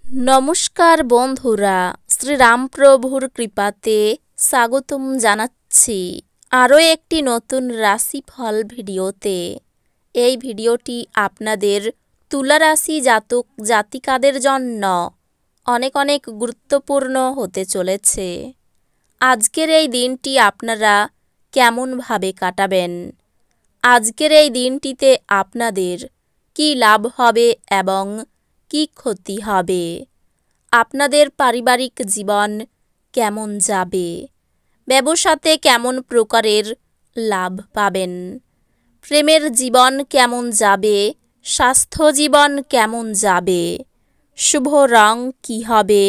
নমস্কার বন্ধুরা, শ্রীরামপ্রভুর কৃপাতে স্বাগতম জানাচ্ছি আরও একটি নতুন রাশিফল ভিডিওতে। এই ভিডিওটি আপনাদের তুলা রাশি জাতক জাতিকাদের জন্য অনেক অনেক গুরুত্বপূর্ণ হতে চলেছে। আজকের এই দিনটি আপনারা কেমনভাবে কাটাবেন, আজকের এই দিনটিতে আপনাদের কী লাভ হবে এবং কি ক্ষতি হবে, আপনাদের পারিবারিক জীবন কেমন যাবে, ব্যবসাতে কেমন প্রকারের লাভ পাবেন, প্রেমের জীবন কেমন যাবে, স্বাস্থ্য জীবন কেমন যাবে, শুভ রং কী হবে,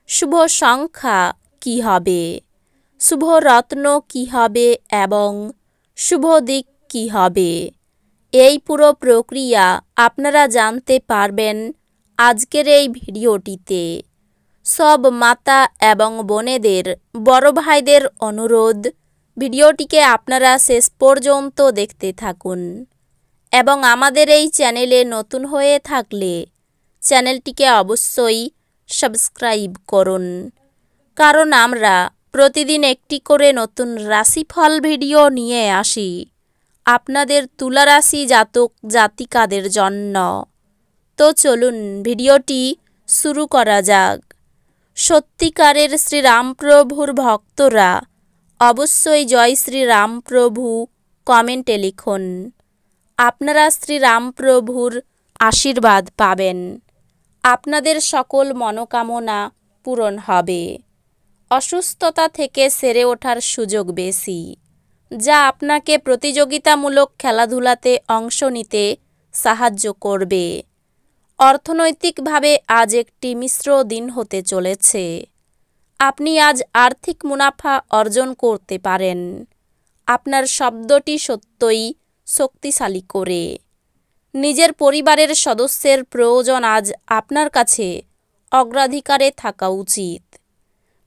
শুভ সংখ্যা কী হবে, শুভ রত্ন কী হবে এবং শুভ দিক কী হবে, এই পুরো প্রক্রিয়া আপনারা জানতে পারবেন আজকের এই ভিডিওটিতে। সব মাতা এবং বোনেদের, বড় ভাইদের অনুরোধ, ভিডিওটিকে আপনারা শেষ পর্যন্ত দেখতে থাকুন এবং আমাদের এই চ্যানেলে নতুন হয়ে থাকলে চ্যানেলটিকে অবশ্যই সাবস্ক্রাইব করুন, কারণ আমরা প্রতিদিন একটি করে নতুন রাশিফল ভিডিও নিয়ে আসি আপনাদের তুলা রাশি জাতক জাতিকাদের জন্য। তো চলুন ভিডিওটি শুরু করা যাক। সত্যিকারের শ্রীরামপ্রভুর ভক্তরা অবশ্যই জয় শ্রীরামপ্রভু কমেন্টে লিখুন। আপনারা শ্রীরামপ্রভুর আশীর্বাদ পাবেন, আপনাদের সকল মনোকামনা পূরণ হবে, অসুস্থতা থেকে সেরে ওঠার সুযোগ বেশি, যা আপনাকে প্রতিযোগিতামূলক খেলাধুলাতে অংশ নিতে সাহায্য করবে। অর্থনৈতিকভাবে আজ একটি মিশ্র দিন হতে চলেছে। আপনি আজ আর্থিক মুনাফা অর্জন করতে পারেন। আপনার শব্দটি সত্যই শক্তিশালী করে। নিজের পরিবারের সদস্যের প্রয়োজন আজ আপনার কাছে অগ্রাধিকারে থাকা উচিত।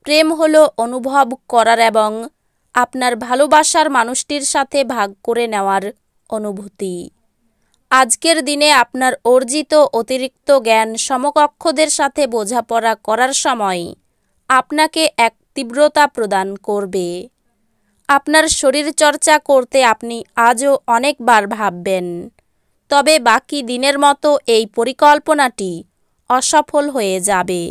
প্রেম হলো অনুভব করার এবং আপনার ভালোবাসার মানুষটির সাথে ভাগ করে নেওয়ার অনুভূতি। আজকের দিনে আপনার অর্জিত অতিরিক্ত জ্ঞান সমকক্ষদের সাথে বোঝাপড়া করার সময় আপনাকে এক তীব্রতা প্রদান করবে। আপনার শরীরচর্চা করতে আপনি আজও অনেকবার ভাববেন, তবে বাকি দিনের মতো এই পরিকল্পনাটি অসফল হয়ে যাবে।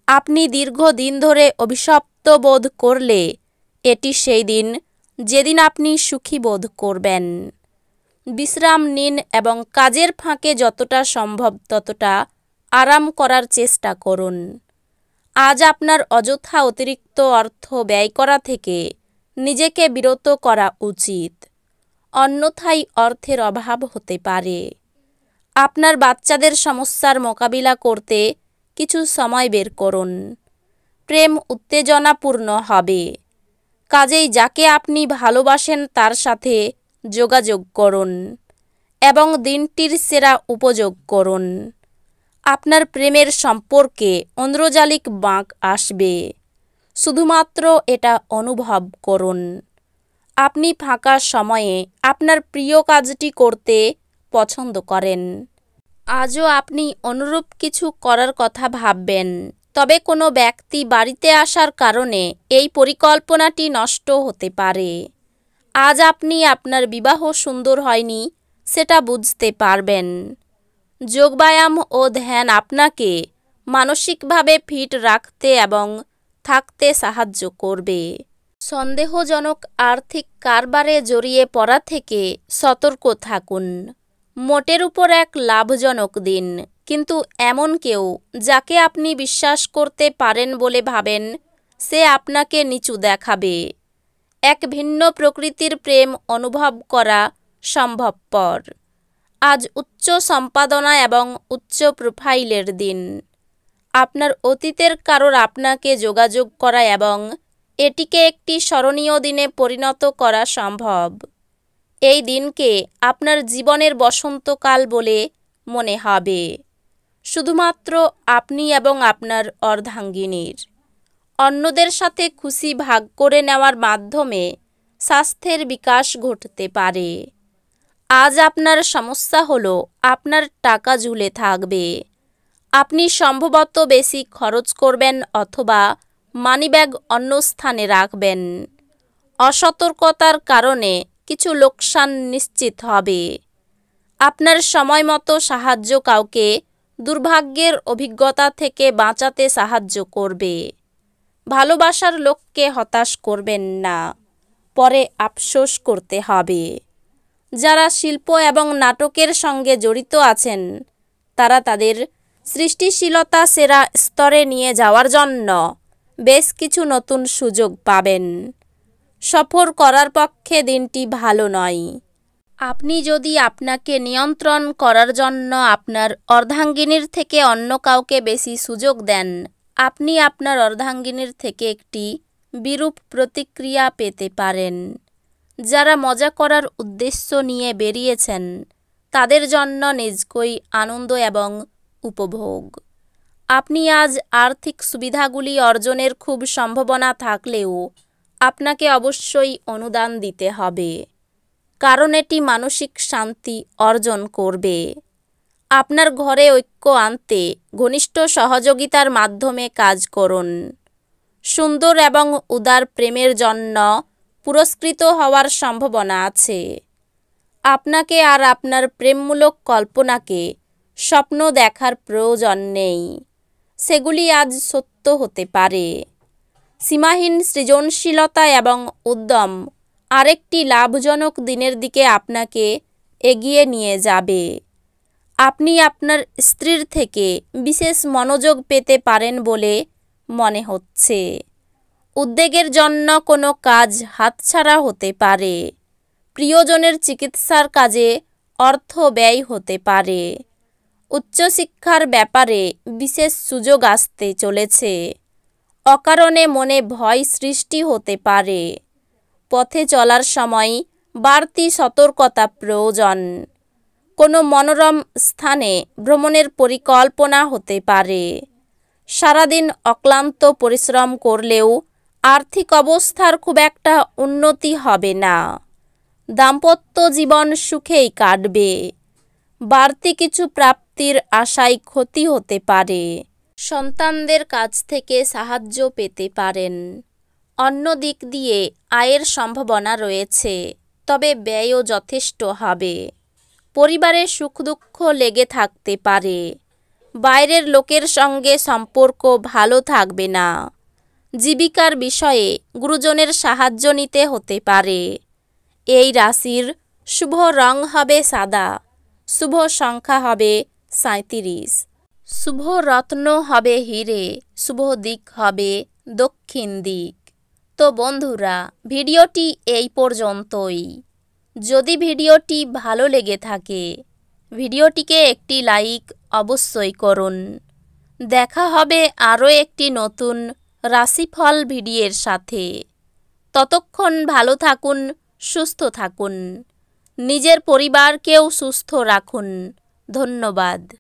আপনি দীর্ঘদিন ধরে অভিশপ্ত বোধ করলে এটি সেই দিন যেদিন আপনি সুখী বোধ করবেন। বিশ্রাম নিন এবং কাজের ফাঁকে যতটা সম্ভব ততটা আরাম করার চেষ্টা করুন। আজ আপনার অযথা অতিরিক্ত অর্থ ব্যয় করা থেকে নিজেকে বিরত করা উচিত, অন্যথায় অর্থের অভাব হতে পারে। আপনার বাচ্চাদের সমস্যার মোকাবিলা করতে কিছু সময় বের করুন। প্রেম উত্তেজনাপূর্ণ হবে, কাজেই যাকে আপনি ভালোবাসেন তার সাথে যোগাযোগ করুন এবং দিনটির সেরা উপযোগ করুন। আপনার প্রেমের সম্পর্কে ঐন্দ্রজালিক বাঁক আসবে, শুধুমাত্র এটা অনুভব করুন। আপনি ফাঁকা সময়ে আপনার প্রিয় কাজটি করতে পছন্দ করেন। আজও আপনি অনুরূপ কিছু করার কথা ভাববেন, তবে কোনো ব্যক্তি বাড়িতে আসার কারণে এই পরিকল্পনাটি নষ্ট হতে পারে। আজ আপনি আপনার বিবাহ সুন্দর হয়নি সেটা বুঝতে পারবেন। যোগব্যায়াম ও ধ্যান আপনাকে মানসিকভাবে ফিট রাখতে এবং থাকতে সাহায্য করবে। সন্দেহজনক আর্থিক কারবারে জড়িয়ে পড়া থেকে সতর্ক থাকুন। মোটের উপর এক লাভজনক দিন, কিন্তু এমন কেউ যাকে আপনি বিশ্বাস করতে পারেন বলে ভাবেন সে আপনাকে নিচু দেখাবে। এক ভিন্ন প্রকৃতির প্রেম অনুভব করা সম্ভবপর। আজ উচ্চ সম্পাদনা এবং উচ্চ প্রোফাইলের দিন। আপনার অতীতের কারোর আপনাকে যোগাযোগ করা এবং এটিকে একটি স্মরণীয় দিনে পরিণত করা সম্ভব। এই দিনকে আপনার জীবনের বসন্তকাল বলে মনে হবে, শুধুমাত্র আপনি এবং আপনার অর্ধাঙ্গিনীর। অন্যদের সাথে খুশি ভাগ করে নেওয়ার মাধ্যমে স্বাস্থ্যের বিকাশ ঘটতে পারে। আজ আপনার সমস্যা হলো আপনার টাকা ঝুলে থাকবে। আপনি সম্ভবত বেশি খরচ করবেন অথবা মানিব্যাগ অন্য স্থানে রাখবেন। অসতর্কতার কারণে কিছু লোকসান নিশ্চিত হবে। আপনার সময় মতো সাহায্য কাউকে দুর্ভাগ্যের অভিজ্ঞতা থেকে বাঁচাতে সাহায্য করবে। ভালোবাসার লোককে হতাশ করবেন না, পরে আফসোস করতে হবে। যারা শিল্প এবং নাটকের সঙ্গে জড়িত আছেন তারা তাদের সৃষ্টিশীলতা সেরা স্তরে নিয়ে যাওয়ার জন্য বেশ কিছু নতুন সুযোগ পাবেন। সফর করার পক্ষে দিনটি ভালো নয়। আপনি যদি আপনাকে নিয়ন্ত্রণ করার জন্য আপনার অর্ধাঙ্গিনীর থেকে অন্য কাউকে বেশি সুযোগ দেন, আপনি আপনার অর্ধাঙ্গিনীর থেকে একটি বিরূপ প্রতিক্রিয়া পেতে পারেন। যারা মজা করার উদ্দেশ্য নিয়ে বেরিয়েছেন তাদের জন্য নিজকই আনন্দ এবং উপভোগ। আপনি আজ আর্থিক সুবিধাগুলি অর্জনের খুব সম্ভাবনা থাকলেও আপনাকে অবশ্যই অনুদান দিতে হবে, কারণ এটি মানসিক শান্তি অর্জন করবে। আপনার ঘরে ঐক্য আনতে ঘনিষ্ঠ সহযোগিতার মাধ্যমে কাজ করুন। সুন্দর এবং উদার প্রেমের জন্য পুরস্কৃত হওয়ার সম্ভাবনা আছে। আপনাকে আর আপনার প্রেমমূলক কল্পনাকে স্বপ্ন দেখার প্রয়োজন নেই, সেগুলি আজ সত্য হতে পারে। সীমাহীন সৃজনশীলতা এবং উদ্যম আরেকটি লাভজনক দিনের দিকে আপনাকে এগিয়ে নিয়ে যাবে। আপনি আপনার স্ত্রীর থেকে বিশেষ মনোযোগ পেতে পারেন বলে মনে হচ্ছে। উদ্বেগের জন্য কোনো কাজ হাতছাড়া হতে পারে। প্রিয়জনের চিকিৎসার কাজে অর্থ ব্যয় হতে পারে। উচ্চশিক্ষার ব্যাপারে বিশেষ সুযোগ আসতে চলেছে। অকারণে মনে ভয় সৃষ্টি হতে পারে। পথে চলার সময় বাড়তি সতর্কতা প্রয়োজন। কোনো মনোরম স্থানে ভ্রমণের পরিকল্পনা হতে পারে। সারাদিন অক্লান্ত পরিশ্রম করলেও আর্থিক অবস্থার খুব একটা উন্নতি হবে না। দাম্পত্য জীবন সুখেই কাটবে। বাড়তি কিছু প্রাপ্তির আশায় ক্ষতি হতে পারে। সন্তানদের কাছ থেকে সাহায্য পেতে পারেন। অন্য দিক দিয়ে আয়ের সম্ভাবনা রয়েছে, তবে ব্যয়ও যথেষ্ট হবে। পরিবারে সুখ দুঃখ লেগে থাকতে পারে। বাইরের লোকের সঙ্গে সম্পর্ক ভালো থাকবে না। জীবিকার বিষয়ে গুরুজনের সাহায্য নিতে হতে পারে। এই রাশির শুভ রং হবে সাদা, শুভ সংখ্যা হবে 37, শুভ রত্ন হবে হিরে, শুভ দিক হবে দক্ষিণ দিক। তো বন্ধুরা, ভিডিওটি এই পর্যন্তই। যদি ভিডিওটি ভালো লেগে থাকে ভিডিওটিকে একটি লাইক অবশ্যই করুন। দেখা হবে আরও একটি নতুন রাশিফল ভিডিওর সাথে। ততক্ষণ ভালো থাকুন, সুস্থ থাকুন, নিজের পরিবারকেও সুস্থ রাখুন। ধন্যবাদ।